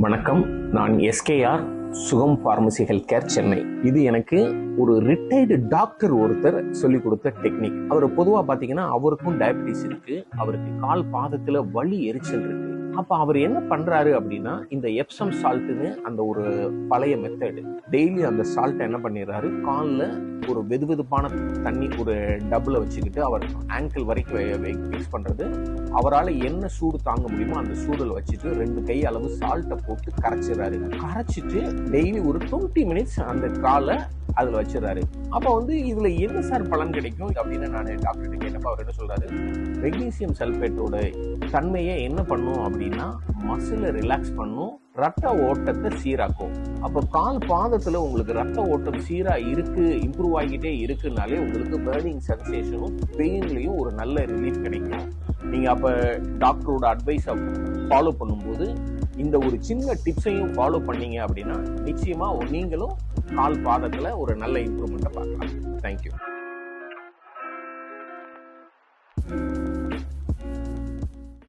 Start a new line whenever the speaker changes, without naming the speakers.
வணக்கம். நான் எஸ்கேஆர் சுகம் பார்மசி ஹெல்த் கேர் சென்னை. இது எனக்கு ஒரு ரிட்டையர்டு டாக்டர் ஒருத்தர் சொல்லிக் கொடுத்த டெக்னிக். அவர் பொதுவாக பார்த்தீங்கன்னா அவருக்கும் டயபிட்டிஸ் இருக்கு, அவருக்கு கால் பாதத்தில் வலி எரிச்சல் இருக்கு. அப்போ அவர் என்ன பண்றாரு அப்படின்னா, இந்த எப்சம் சால்ட்னு அந்த ஒரு பழைய மெத்தடு, டெய்லி அந்த சால்ட்டை என்ன பண்ணிடுறாரு, காலில் ஒரு வெதுவெதுப்பான தண்ணி ஒரு டப்புல வச்சுக்கிட்டு அவர் ஆங்கிள் வரைக்கும் மிக்ஸ் பண்றது. அவரால் என்ன சூடு தாங்க முடியுமோ அந்த சூடில் வச்சுட்டு 2 கை அளவு சால்ட்டை போட்டு கரைச்சிடுறாரு. கரைச்சிட்டு டெய்லி ஒரு 20 மினிட்ஸ் அந்த காலை அதுல வச்சிடறாரு. அப்ப இதுல என்ன சார் பலன் கிடைக்கும் அப்படின்னு நான் டாக்டர் கேட்டப்ப அவர் என்ன சொல்றாரு, மெக்னீசியம் சல்பேட்டோட தன்மையை என்ன பண்ணும் அப்படின்னா மசிலை ரிலாக்ஸ் பண்ணும், ரத்த ஓட்டத்தை சீராக்கும். அப்ப கால் பாதத்துல உங்களுக்கு ரத்த ஓட்டம் சீரா இருக்கு, இம்ப்ரூவ் ஆகிட்டே இருக்குனாலே உங்களுக்கு பர்னிங் சென்சேஷனும் பெயின்லயும் ஒரு நல்ல ரிலீஃப் கிடைக்கும். நீங்க அப்ப டாக்டரோட அட்வைஸை ஃபாலோ பண்ணும்போது இந்த ஒரு சின்ன டிப்ஸையும் ஃபாலோ பண்ணீங்க அப்படின்னா நிச்சயமா நீங்களும் கால் பாதத்துல ஒரு நல்ல இம்ப்ரூவ்மெண்ட்டை பார்க்கலாம். தேங்க்யூ.